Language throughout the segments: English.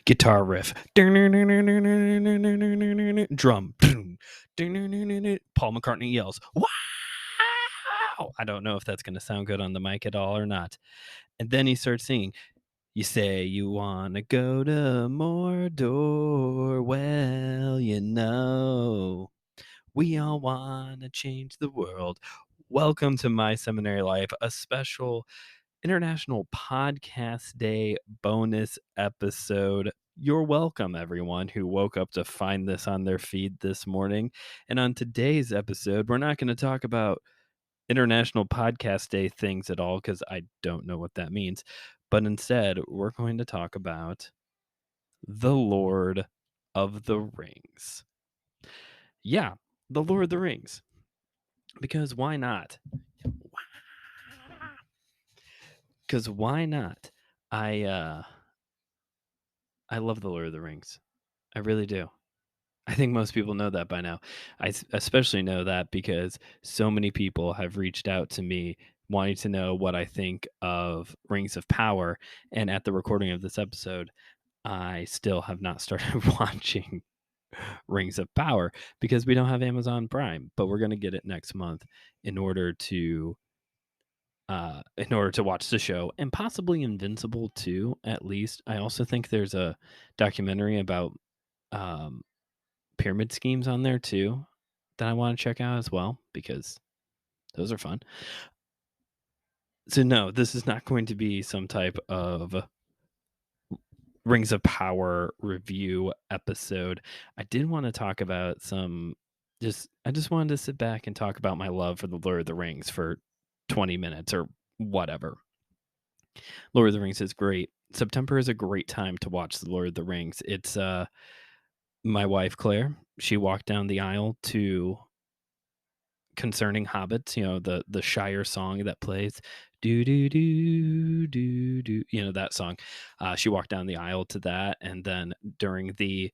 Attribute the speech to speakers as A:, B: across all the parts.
A: guitar riff, drum, Paul McCartney yells, "Wow!" I don't know if that's going to sound good on the mic at all or not. And then he starts singing, "You say you want to go to Mordor, well, we all want to change the world. Welcome to My Seminary Life, a special International Podcast Day bonus episode. You're welcome, everyone who woke up to find this on their feed this morning. And on today's episode, we're not going to talk about International Podcast Day things at all because I don't know what that means. But instead, we're going to talk about the Lord of the Rings. Yeah, the Lord of the Rings. Because why not? Because why not? I love the Lord of the Rings. I really do. I think most people know that by now. I especially know that because so many people have reached out to me wanting to know what I think of Rings of Power. And at the recording of this episode, I still have not started watching Rings of Power because we don't have Amazon Prime, but we're going to get it next month in order to watch the show, and possibly Invincible too, at least. I also think there's a documentary about um, pyramid schemes on there too that I want to check out as well because those are fun. So no, this is not going to be some type of Rings of Power review episode. I did want to talk about I just wanted to sit back and talk about my love for the Lord of the Rings for 20 minutes or whatever. Lord of the Rings is great. September is a great time to watch the Lord of the Rings. It's my wife Claire. She walked down the aisle to Concerning Hobbits, the Shire song that plays, do do do do do, that song. She walked down the aisle to that, and then during the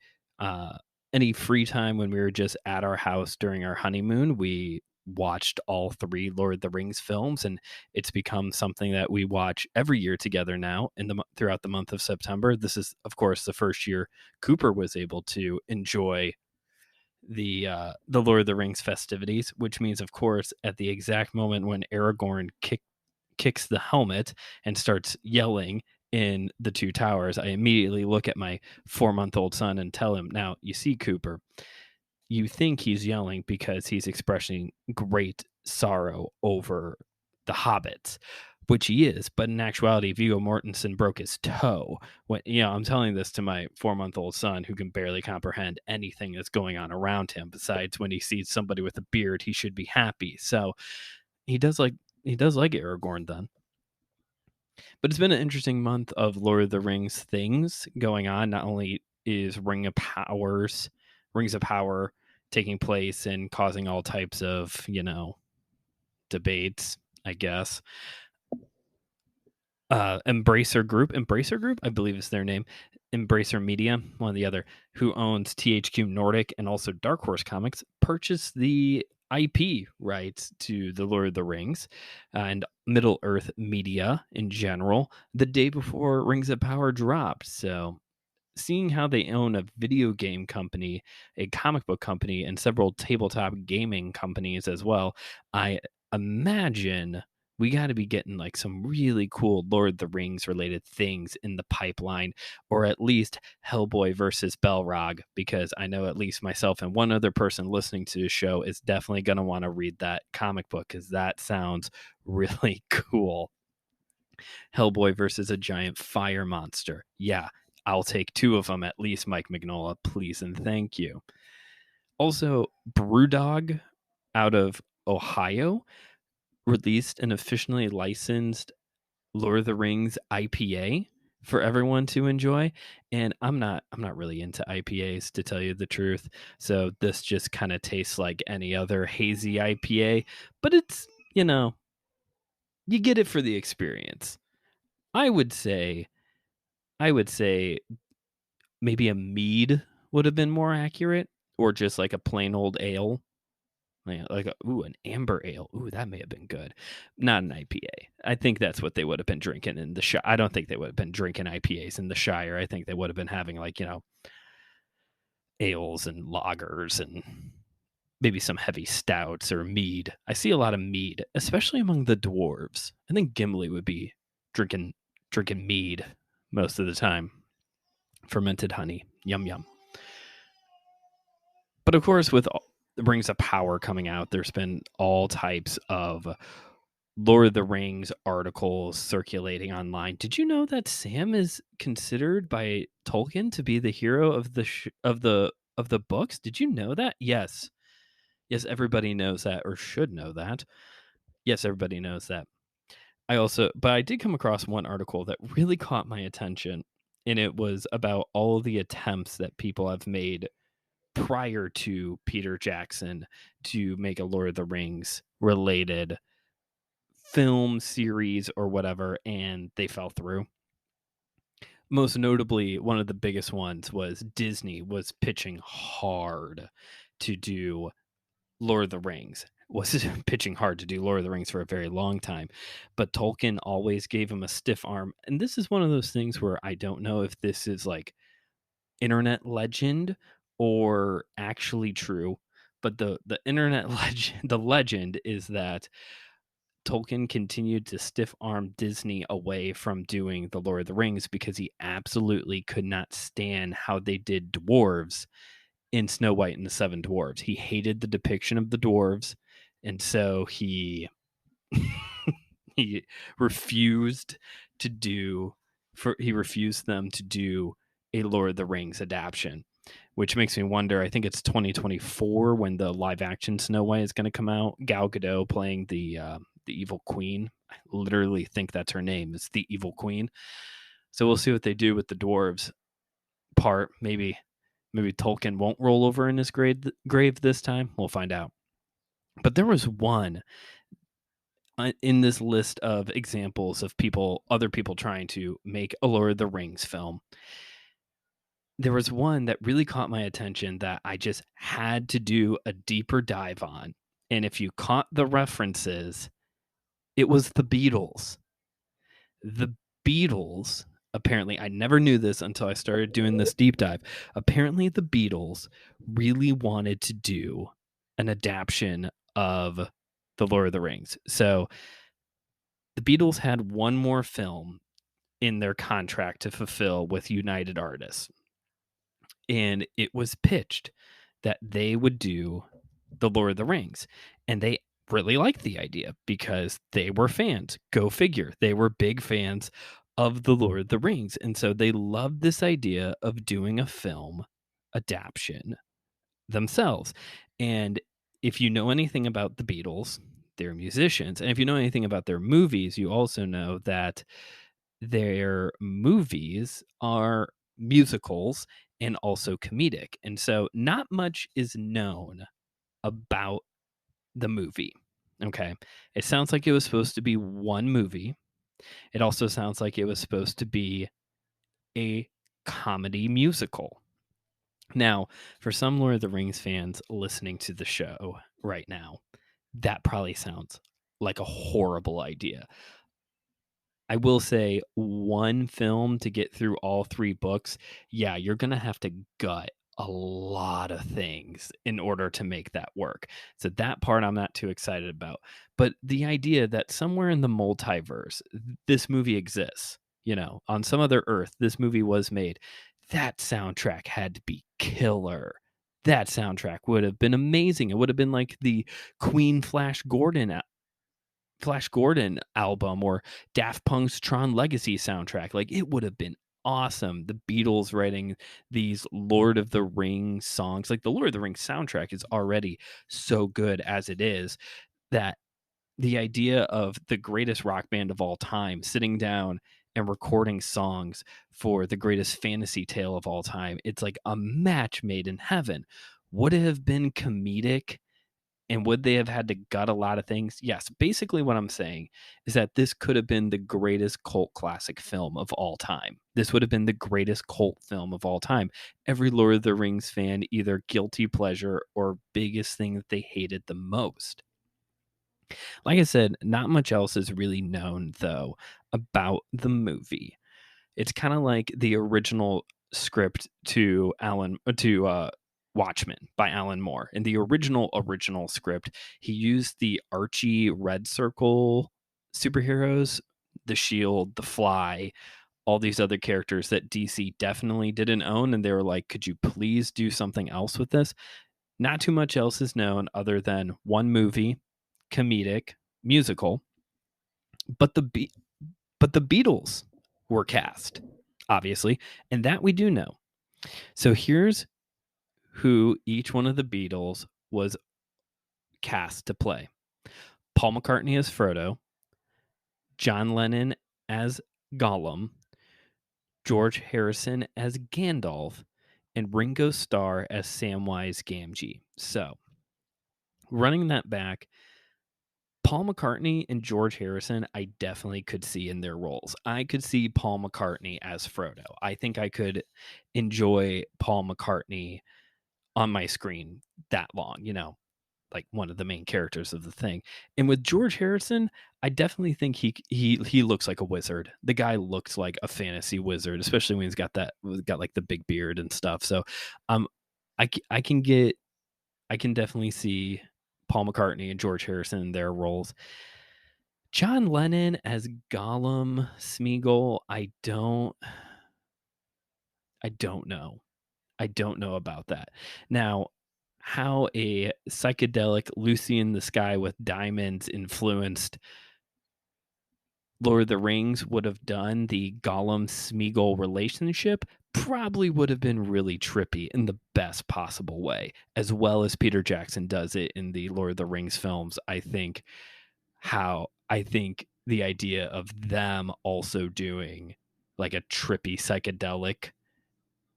A: any free time when we were just at our house during our honeymoon, we watched all 3 Lord of the Rings films, and it's become something that we watch every year together now throughout the month of September. This is, of course, the first year Cooper was able to enjoy the Lord of the Rings festivities, which means, of course, at the exact moment when Aragorn kicks the helmet and starts yelling in the 2 towers, I immediately look at my 4-month-old son and tell him, "Now, you see, Cooper, you think he's yelling because he's expressing great sorrow over the hobbits," which he is, but in actuality, Viggo Mortensen broke his toe. I'm telling this to my 4-month-old son who can barely comprehend anything that's going on around him. Besides, when he sees somebody with a beard, he should be happy. So he does like Aragorn then. But it's been an interesting month of Lord of the Rings things going on. Not only is Rings of Power taking place and causing all types of, debates, I guess. Embracer Group, I believe is their name. Embracer Media, one or the other, who owns THQ Nordic and also Dark Horse Comics, purchased the IP rights to the Lord of the Rings and Middle Earth Media in general the day before Rings of Power dropped. So seeing how they own a video game company, a comic book company, and several tabletop gaming companies as well, I imagine we got to be getting like some really cool Lord of the Rings related things in the pipeline, or at least Hellboy versus Balrog, because I know at least myself and one other person listening to the show is definitely going to want to read that comic book because that sounds really cool. Hellboy versus a giant fire monster. Yeah, I'll take 2 of them at least, Mike Mignola, please and thank you. Also, Brewdog out of Ohio released an officially licensed Lord of the Rings IPA for everyone to enjoy, and I'm not really into IPAs, to tell you the truth. So this just kind of tastes like any other hazy IPA, but it's, you get it for the experience. I would say maybe a mead would have been more accurate, or just like a plain old ale. An amber ale. Ooh, that may have been good. Not an IPA. I think that's what they would have been drinking in the Shire. I don't think they would have been drinking IPAs in the Shire. I think they would have been having ales and lagers and maybe some heavy stouts or mead. I see a lot of mead, especially among the dwarves. I think Gimli would be drinking mead most of the time. Fermented honey. Yum yum. But of course, with the Rings of Power coming out, there's been all types of Lord of the Rings articles circulating online. Did you know that Sam is considered by Tolkien to be the hero of the books? Did you know that? Yes. Yes, everybody knows that, or should know that. Yes, everybody knows that. But I did come across one article that really caught my attention, and it was about all of the attempts that people have made prior to Peter Jackson to make a Lord of the Rings related film series or whatever, and they fell through. Most notably, one of the biggest ones was Disney was pitching hard to do Lord of the Rings. Was pitching hard to do Lord of the Rings for a very long time, but Tolkien always gave him a stiff arm. And this is one of those things where I don't know if this is like internet legend or actually true, but the internet legend is that Tolkien continued to stiff arm Disney away from doing the Lord of the Rings because he absolutely could not stand how they did dwarves in Snow White and the Seven Dwarves. He hated the depiction of the dwarves, and so he refused to do he refused them to do a Lord of the Rings adaptation, which makes me wonder. I think it's 2024 when the live action Snow White is going to come out. Gal Gadot playing the evil queen. I literally think that's her name. It's the evil queen. So we'll see what they do with the dwarves part. Maybe Tolkien won't roll over in his grave this time. We'll find out. But there was one in this list of examples of other people trying to make a Lord of the Rings film. There was one that really caught my attention that I just had to do a deeper dive on. And if you caught the references, it was the Beatles. The Beatles, apparently, I never knew this until I started doing this deep dive. Apparently, the Beatles really wanted to do an adaptation of The Lord of the Rings. So the Beatles had one more film in their contract to fulfill with United Artists. And it was pitched that they would do The Lord of the Rings. And they really liked the idea because they were fans. Go figure. They were big fans of The Lord of the Rings. And so they loved this idea of doing a film adaptation themselves. And if you know anything about the Beatles, they're musicians. And if you know anything about their movies, you also know that their movies are musicals and also comedic. And so not much is known about the movie. Okay. It sounds like it was supposed to be one movie. It also sounds like it was supposed to be a comedy musical. Now, for some Lord of the Rings fans listening to the show right now, that probably sounds like a horrible idea. I will say one film to get through all three books, yeah, you're going to have to gut a lot of things in order to make that work. So that part I'm not too excited about. But the idea that somewhere in the multiverse, this movie exists, on some other Earth, this movie was made. That soundtrack had to be killer. That soundtrack would have been amazing. It would have been like the Queen Flash Gordon album or Daft Punk's Tron Legacy soundtrack. Like, it would have been awesome. The Beatles writing these Lord of the Rings songs. Like, the Lord of the Rings soundtrack is already so good as it is, that the idea of the greatest rock band of all time sitting down and recording songs for the greatest fantasy tale of all time, it's like a match made in heaven. Would it have been comedic And would they have had to gut a lot of things? Yes. Basically, what I'm saying is that this could have been the greatest cult classic film of all time. This would have been the greatest cult film of all time. Every Lord of the Rings fan, either guilty pleasure or biggest thing that they hated the most. Like I said, not much else is really known, though, about the movie. It's kind of like the original script to Watchmen by Alan Moore. In the original script, he used the Archie Red Circle superheroes, the Shield, the Fly, all these other characters that DC definitely didn't own, and they were like, "Could you please do something else with this?" Not too much else is known other than one movie, comedic, musical, but the Beatles were cast, obviously, and that we do know. So here's who each one of the Beatles was cast to play. Paul McCartney as Frodo, John Lennon as Gollum, George Harrison as Gandalf, and Ringo Starr as Samwise Gamgee. So, running that back, Paul McCartney and George Harrison, I definitely could see in their roles. I could see Paul McCartney as Frodo. I think I could enjoy Paul McCartney on my screen that long, like one of the main characters of the thing. And with George Harrison, I definitely think he looks like a wizard. The guy looks like a fantasy wizard, especially when he's got like the big beard and stuff. So, um, I can definitely see Paul McCartney and George Harrison in their roles. John Lennon as Gollum Smeagol, I don't know. I don't know about that. Now, how a psychedelic Lucy in the Sky with Diamonds influenced Lord of the Rings would have done the Gollum Smeagol relationship probably would have been really trippy in the best possible way, as well as Peter Jackson does it in the Lord of the Rings films. I think the idea of them also doing like a trippy psychedelic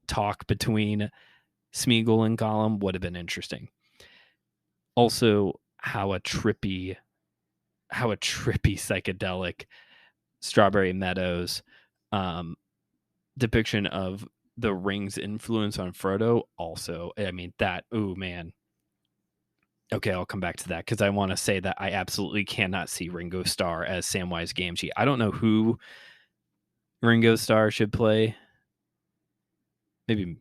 A: talk between Smeagol and Gollum would have been interesting. Also, how a trippy psychedelic Strawberry Meadows depiction of the ring's influence on Frodo also, I mean, that, oh man. Okay, I'll come back to that because I want to say that I absolutely cannot see Ringo Starr as Samwise Gamgee. I don't know who Ringo Starr should play. Maybe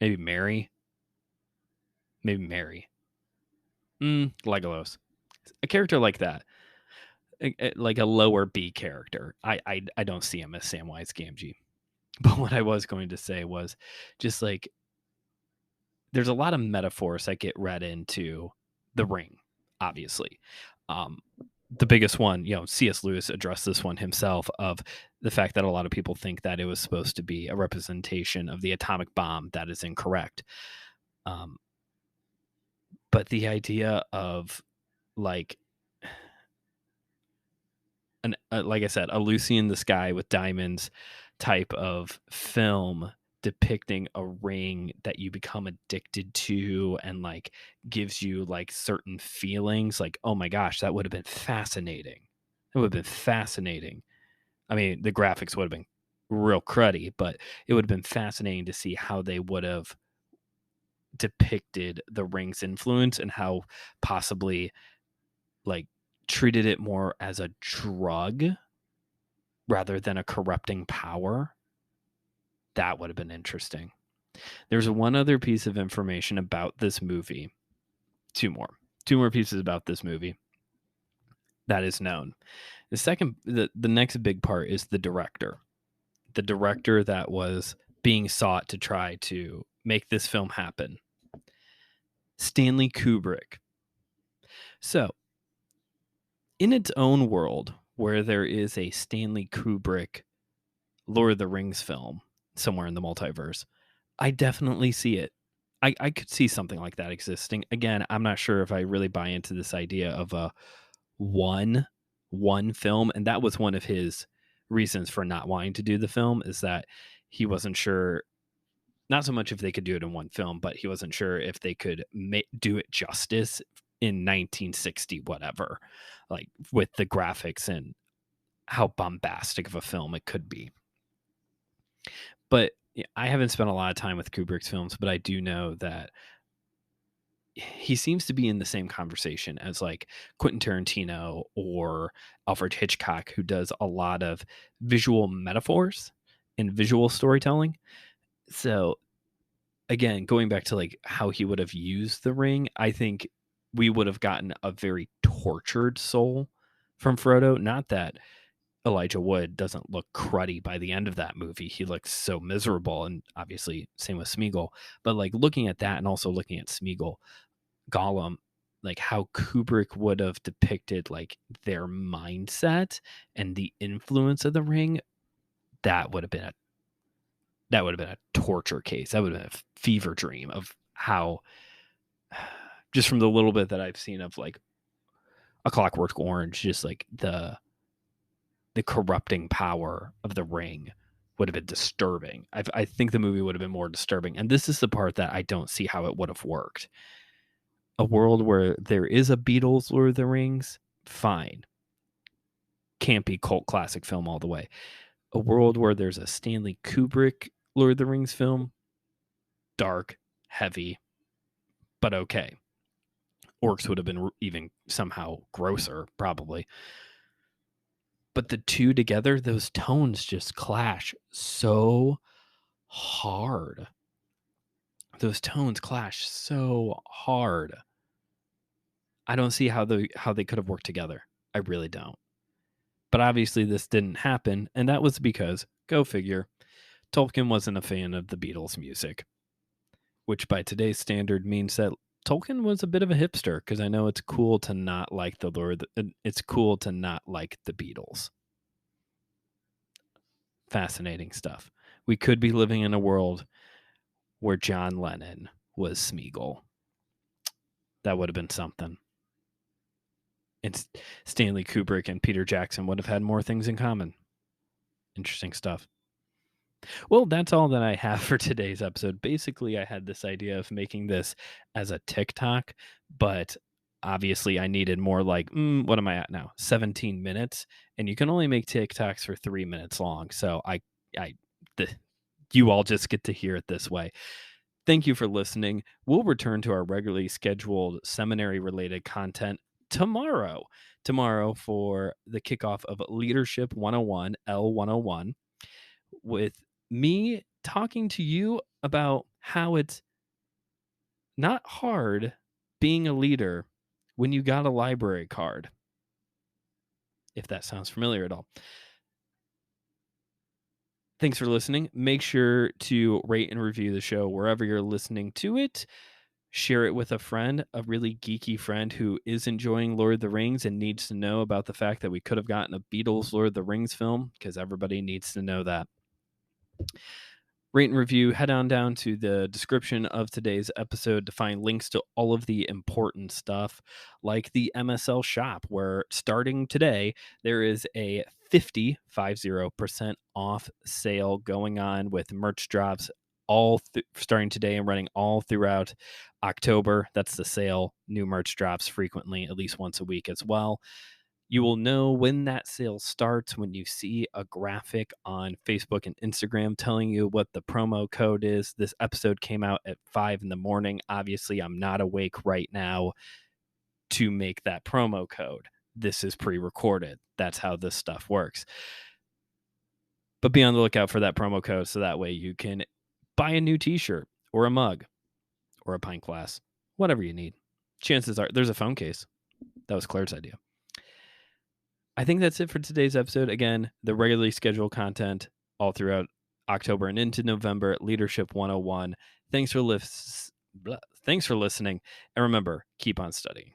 A: Mary. Maybe Mary. Legolas. A character like that. Like a lower B character. I don't see him as Samwise Gamgee. But what I was going to say was just like there's a lot of metaphors that get read into the ring, obviously. The biggest one, C.S. Lewis addressed this one himself of the fact that a lot of people think that it was supposed to be a representation of the atomic bomb. That is incorrect. But the idea of like like I said, a Lucy in the Sky with Diamonds type of film depicting a ring that you become addicted to and like gives you like certain feelings, like, oh my gosh, that would have been fascinating. It would have been fascinating. I mean, the graphics would have been real cruddy, but it would have been fascinating to see how they would have depicted the ring's influence and how possibly like treated it more as a drug rather than a corrupting power. That would have been interesting. There's one other piece of information about this movie. Two more pieces about this movie that is known. The next big part is the director. The director that was being sought to try to make this film happen. Stanley Kubrick. So, in its own world, where there is a Stanley Kubrick Lord of the Rings film somewhere in the multiverse, I definitely see it. I could see something like that existing. Again, I'm not sure if I really buy into this idea of a one film, and that was one of his reasons for not wanting to do the film, is that he wasn't sure, not so much if they could do it in one film, but he wasn't sure if they could do it justice in 1960 whatever, like with the graphics and how bombastic of a film it could be. But I haven't spent a lot of time with Kubrick's films, but I do know that he seems to be in the same conversation as like Quentin Tarantino or Alfred Hitchcock, who does a lot of visual metaphors and visual storytelling. So again, going back to like how he would have used the ring, I think we would have gotten a very tortured soul from Frodo. Not that Elijah Wood doesn't look cruddy by the end of that movie. He looks so miserable, and obviously same with Smeagol. But like looking at that and also looking at Smeagol, Gollum, like how Kubrick would have depicted like their mindset and the influence of the ring, that would have been a torture case. That would have been a fever dream of how, just from the little bit that I've seen of like A Clockwork Orange, just like the corrupting power of the ring would have been disturbing. I think the movie would have been more disturbing. And this is the part that I don't see how it would have worked. A world where there is a Beatles Lord of the Rings, fine. Campy cult classic film all the way. A world where there's a Stanley Kubrick Lord of the Rings film, dark, heavy, but okay. Orcs would have been even somehow grosser, probably. But the two together, those tones just clash so hard. Those tones clash so hard. I don't see how they could have worked together. I really don't. But obviously this didn't happen, and that was because, go figure, Tolkien wasn't a fan of the Beatles music, which by today's standard means that Tolkien was a bit of a hipster, because I know it's cool to not like it's cool to not like the Beatles. Fascinating stuff. We could be living in a world where John Lennon was Smeagol. That would have been something. And Stanley Kubrick and Peter Jackson would have had more things in common. Interesting stuff. Well, that's all that I have for today's episode. Basically, I had this idea of making this as a TikTok, but obviously I needed more like, what am I at now? 17 minutes. And you can only make TikToks for 3 minutes long. So you all just get to hear it this way. Thank you for listening. We'll return to our regularly scheduled seminary related content tomorrow for the kickoff of Leadership 101, L101, with me talking to you about how it's not hard being a leader when you got a library card, if that sounds familiar at all. Thanks for listening. Make sure to rate and review the show wherever you're listening to it. Share it with a friend, a really geeky friend who is enjoying Lord of the Rings and needs to know about the fact that we could have gotten a Beatles Lord of the Rings film, because everybody needs to know that. Rate and review, head on down to the description of today's episode to find links to all of the important stuff, like the MSL shop, where starting today, there is a 50% off sale going on with merch drops starting today and running all throughout October. That's the sale. New merch drops frequently, at least once a week as well. You will know when that sale starts when you see a graphic on Facebook and Instagram telling you what the promo code is. This episode came out at 5 a.m. Obviously, I'm not awake right now to make that promo code. This is pre-recorded. That's how this stuff works. But be on the lookout for that promo code so that way you can buy a new t-shirt or a mug or a pint glass, whatever you need. Chances are there's a phone case. That was Claire's idea. I think that's it for today's episode. Again, the regularly scheduled content all throughout October and into November at Leadership 101. Thanks for listening. And remember, keep on studying.